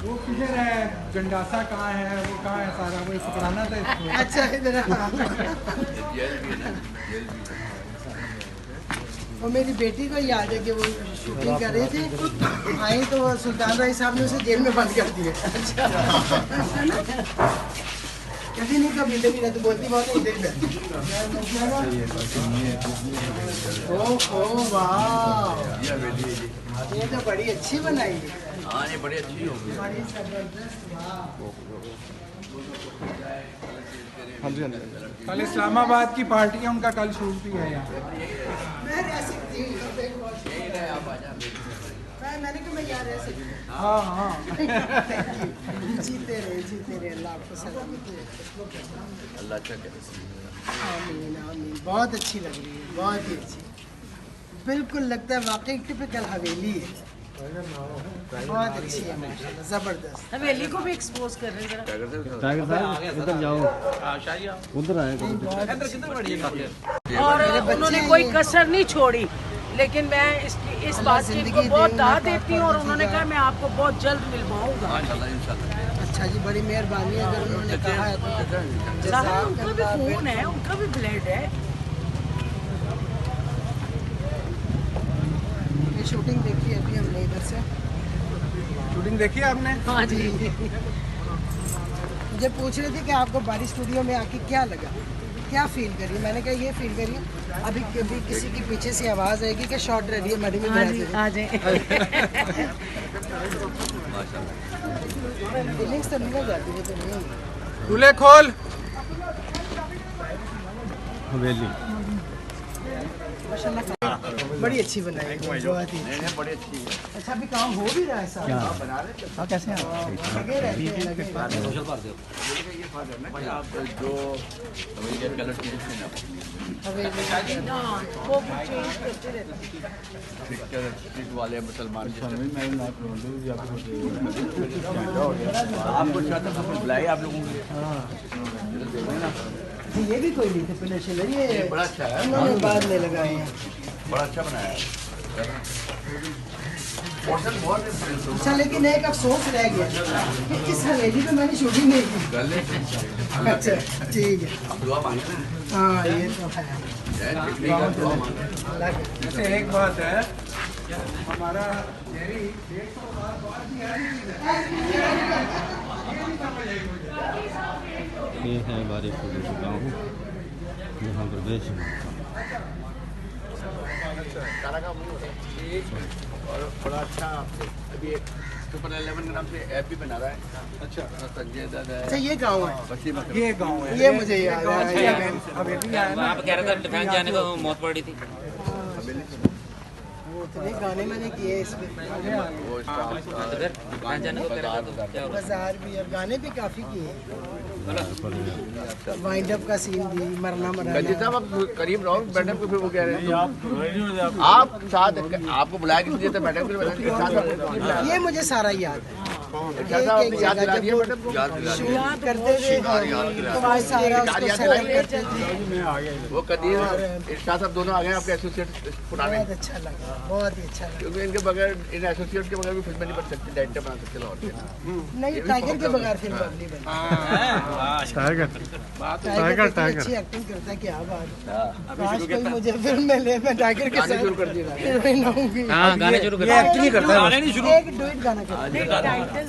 वो किधर है, गंडासा कहाँ है, वो कहाँ है, सारा वो पकड़ाना था इसको। अच्छा इधर वो मेरी बेटी को याद है कि वो शूटिंग कर रही थी, आई तो सुल्तान राय साहब ने उसे जेल में बंद कर दिया। अच्छा कभी नहीं, कभी इधर ही तो बोलती बहुत है इधर। ओह वाह, ये तो बड़ी अच्छी बनाई है। हाँ ये बड़ी अच्छी होगी। बड़ी जबरदस्त, वाह। कल इस्लामाबाद की पार्टी है, उनका कल शूट भी है यहाँ। मैं रह सकती हूँ, मैंने कहा मैं यहाँ रह सकती हूँ। हाँ हाँ जीते रहे अल्लाह आपको सलामत रखे। अल्लाह अच्छा करे। आमीन आमीन। बहुत अच्छी लग रही है, बहुत ही अच्छी, बिल्कुल लगता है वाकई टिपिकल हवेली है। बहुत अच्छी है माशाल्लाह, जबरदस्त। हवेली को भी एक्सपोज कर रहे हैं जरा। टाइगर साहब इधर जाओ, उधर आए। और उन्होंने कोई कसर नहीं छोड़ी, लेकिन मैं इस बात को बहुत दाद देती हूँ और उन्होंने कहा मैं आपको बहुत जल्द मिलवाऊंगा। अच्छा जी, बड़ी मेहरबानी अगर उन्होंने कहा है तो। उनका भी खून है, उनका भी ब्लड है। ये शूटिंग देखी अभी हमने इधर से। शूटिंग देखी है आपने? हाँ जी। मुझे पूछ रहे थे कि आपको बारिश स्टूडियो में आके क्या लगा, क्या फील करी। मैंने कहा ये फील करी अभी कभी किसी के पीछे से आवाज़ आएगी कि शॉट रेडी है, मैडम इधर आ जाए। फीलिंग्स तो नहीं जाती है तो नहीं। खुले खोल हवेली माशाल्लाह बड़ी अच्छी बनाई है, बहुत ही। बड़ी अच्छी है। अच्छा अभी काम हो भी रहा है साहब? बना रहे थे। हाँ कैसे हैं लगे रहते हैं, लगे रहते हैं। ये फादर ना कि आप जो हवेली के कलर चेंज करना वो चेंज करते रहते हैं। पिक्चर स्ट्रीट वाले मुसलमान आपको चाहता था बुलाए आप लोगों को। ये भी कोई नहीं थे पहले से, ये बड़ा अच्छा है, उन्होंने बाद में लगाए हैं। बड़ा अच्छा बनाया है। पोर्शन बहुत है। अच्छा लेकिन एक अफसोस रह गया कि इस हवेली पे मैंने शूटिंग नहीं की। अच्छा ठीक है, आप दुआ मांगे ना। हाँ ये तो है। दुआ मांगे। अल्लाह के जैसे एक बात है, हमारा जेरी 150 बार भी है ये है बारिश हो गाँव, यहाँ प्रदेश है। और बड़ा अच्छा अभी सुपर 11 के नाम से ऐप भी बना रहा है। अच्छा संजय दादा अच्छा ये गाँव है, ये गाँव है, ये मुझे याद है। हवेली है ना। आप कह रहे थे डिफेंस जाने को मौत पड़ी थी। वो इतने गाने मैंने किए इसमें, वो डिफेंस जाने को कह रहा था। बाजार भी और गाने भी काफी किए। वाइंड अप का सीन भी, मरना गंजी मराना। साहब आप करीब रहो मैडम को, फिर वो कह रहे हैं आप साथ आपको बुलाया किसी ने मैडम को ये मुझे सारा याद है। याद दिला दिया मैडम को। शूट करते थे तो वो सारा उसको सेलेक्ट करते थे। वो कदीर इरशाद साहब दोनों आ गए आपके एसोसिएट पुराने, बहुत अच्छा लगा, बहुत ही अच्छा लगा। क्योंकि इनके बगैर इन एसोसिएट के बगैर भी फिल्में नहीं बन सकती, डायरेक्टर बना सकते लाहौर के। नहीं टाइगर के बगैर फिल्म नहीं बनी। टाइगर टाइगर अच्छी एक्टिंग करता है, क्या बात है। काश कोई मुझे फिल्म में ले, मैं टाइगर के साथ शुरू कर दिया। हीरोइन होऊंगी। हाँ गाने शुरू कर। एक्टिंग ही करता है। एक डुएट गाना करता है।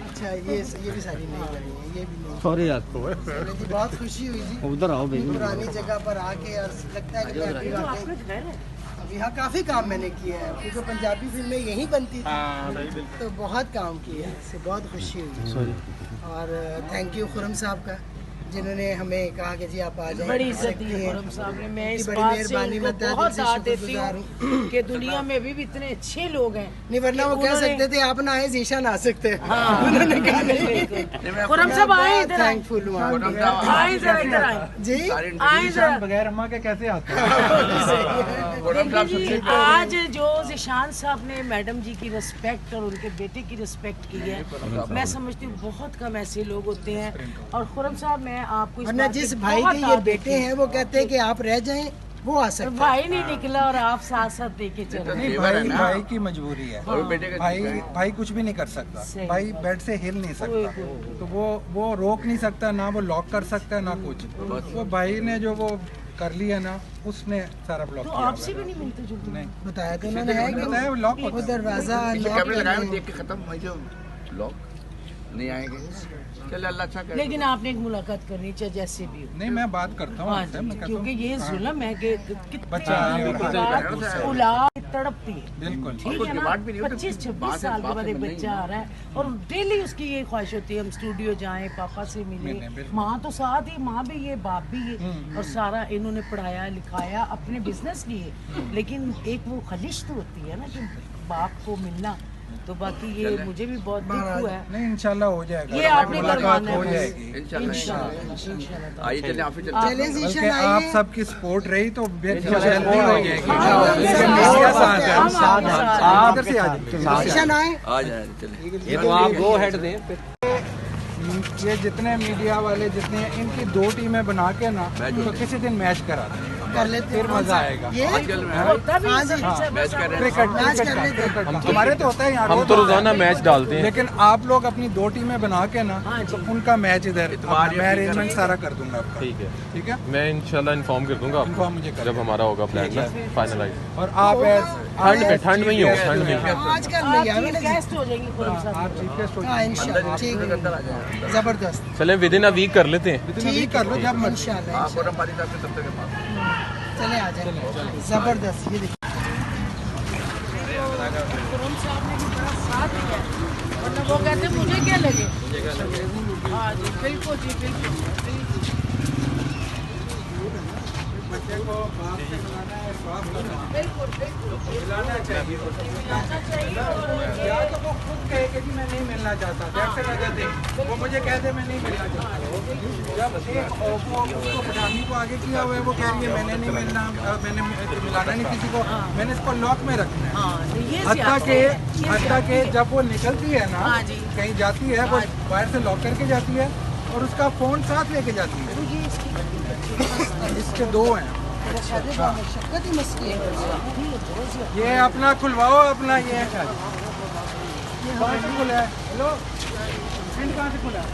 अच्छा ये भी सारी नहीं बनी है, ये भी नहीं। सॉरी यार, चलो जी, बहुत खुशी हुई जी उधर आओ भाई। पुरानी जगह पर आके, और लगता है कि मैं अभी वाकई अब यहाँ काफ़ी काम मैंने किया है, क्योंकि पंजाबी फिल्में यहीं बनती थी तो बहुत काम किया है, इससे बहुत खुशी हुई। और थैंक यू खुरम साहब का, जिन्होंने हमें कहा कि जी आप आ जाएं। बड़ी इज्जत दी है खुरम साहब ने। मैं इस बड़ी बात से मेहरबानी, उनको मैं तहे दिल बहुत से दाद देती शुक्रगुजार हूँ कि दुनिया में भी इतने अच्छे लोग हैं। नहीं वरना वो कह उन्होंने- सकते थे आप ना आए जीशान आ सकते हैं। हाँ। उन्होंने कहा नहीं। खुरम साहब आए इधर, आए थैंकफुल हूँ आए जरा इधर आए, जी। आए जरा। बगैर अम्मा के कैसे आते हैं? देखिए जी, आज जो जिशान साहब ने मैडम जी की रिस्पेक्ट और उनके बेटे की रिस्पेक्ट की है, मैं समझती हूँ बहुत कम ऐसे लोग होते हैं। और खुरम साहब मैं मैं आपको इस वरना बात जिस की भाई बहुत के ये दाद बेटे देती हैं वो कहते हैं कि आप रह जाएं, वो आ सकते हैं। भाई नहीं निकला और आप साथ साथ देके चल रहे नहीं, देवर है भाई ना। भाई की मजबूरी है। और बेटे का भाई कुछ भी नहीं कर सकता। सही। भाई बेड से हिल नहीं सकता, तो वो रोक नहीं सकता, ना वो लॉक कर सकता है ना कुछ। वो भाई ने जो वो कर लिया ना, उसने सारा ब्लॉक तो किया। आपसे भी नहीं मिलते जुलते नहीं बताया तो उन्होंने है कि बताया वो लॉक वो होता है। दरवाजा पीछे लॉक कैमरे लगाए करना है। देख के खत्म वही जो लोग नहीं आएंगे। चले अल्लाह अच्छा करे। लेकिन आपने एक मुलाकात करनी चाहिए जैसे भी हो। नहीं, मैं बात करता हूँ हाँ उनसे, जी, मैं कहता क्योंकि हूँ, ये हाँ, जुल्म है कि बच्चा है और कितने औलाद तड़पती है। बिल्कुल। ठीक है ना, डिमांड भी नहीं होती, 25-26 बात है, साल के बात बाद है, एक मिलनी बच्चा आ रहा है और डेली उसकी ये ख्वाहिश होती है हम स्टूडियो जाएं, पापा से मिले। मिलें, बिल्कुल। माँ तो साथ ही, माँ भी ये, बाप भी ये, और सारा इन्होंने पढ़ाया लिखाया अपने बिजनेस लिए। लेकिन एक वो खलिश तो होती है ना कि बाप को मिलना। तो बाकी ये मुझे भी बहुत दुख हुआ है। नहीं, इंशाल्लाह हो जाएगा। ये आपने मुलाकात करवाना हो है जाएगी। इंशाल्लाह आइए चले ऑफिस चलते चले हैं। बल्कि जीशन आप आइए। सबकी सपोर्ट रही तो जल्दी हो जाएगी। हम मीडिया साथ है। हम साथ इधर से आ जाइए। जीशन आए। आ जाए चले। ये तो आप गो हेड दें। ये जितने मीडिया वाले जितने हैं, इनकी 2 टीमें बना के ना, तो किसी दिन मैच करा दें, कर लेते फिर मजा आएगा। ये आजकल में होता भी हाँ है, जी, सबसे मैच कर रहे हैं। क्रिकेट मैच क्रिकेट कर लेते हैं। क्रिकेट का। हमारे तो होता है यहाँ, हम तो रोजाना मैच डालते हैं। लेकिन आप लोग अपनी 2 टीमें बना के ना, हाँ तो जी। उनका मैच इधर इतवार या मैं फिर अरेंजमेंट सारा कर दूंगा आपका। ठीक है, ठीक है, मैं इंशाल्लाह इन्फॉर्म कर दूंगा इन्फॉर्म आपको मुझे कर जब हमारा होगा प्लान ना फाइनलाइज। और आप ठंड में ही होगा, ठंड में ही। आजकल नहीं आप आवे ना चीफ गेस्ट हो जाएंगे खुरम साहब। आप चीफ गेस्ट हो हाँ इंशाल्लाह ठीक है अंदर आ जाए। जबरदस्त चले विद इन अ वीक कर लेते हैं। ठीक कर लो जब मर्जी। इंशाल्लाह हाँ कोरम पारी साहब के दफ्तर के पास। चले आ जाए। जबरदस्त ये देखिए खुरम साहब ने भी बड़ा साथ दिया है। वरना वो कहते मुझे क्या लगे। हाँ जी बिल्कुल जी बिल्कुल। बच्चे को बाप से मिलाना है, बाप को बिल्कुल बिल्कुल मिलाना चाहिए। मिलाना चाहिए और या तो वो खुद कहे कि जी मैं नहीं मिलना चाहता, दैट्स अनदर थिंग। वो मुझे कह दे मैं नहीं मिलना चाहता। जब एक वो उसको पठानी को आगे किया हुआ है, वो कह रही है मैंने नहीं मिलना, मैंने मिलाना नहीं किसी को, मैंने इसको लॉक में रखना है। हाँ तो ये हत्ता के जब वो निकलती है ना, हाँ जी। कहीं जाती है, वो बाहर से लॉक करके जाती है और उसका फोन साथ लेके जाती है। तो ये इसकी इसके 2 हैं। शक्कत ही मसली है। ये अपना खुलवाओ, अपना ये कहाँ से खुला है? हेलो, प्रिंट कहाँ से खुला है?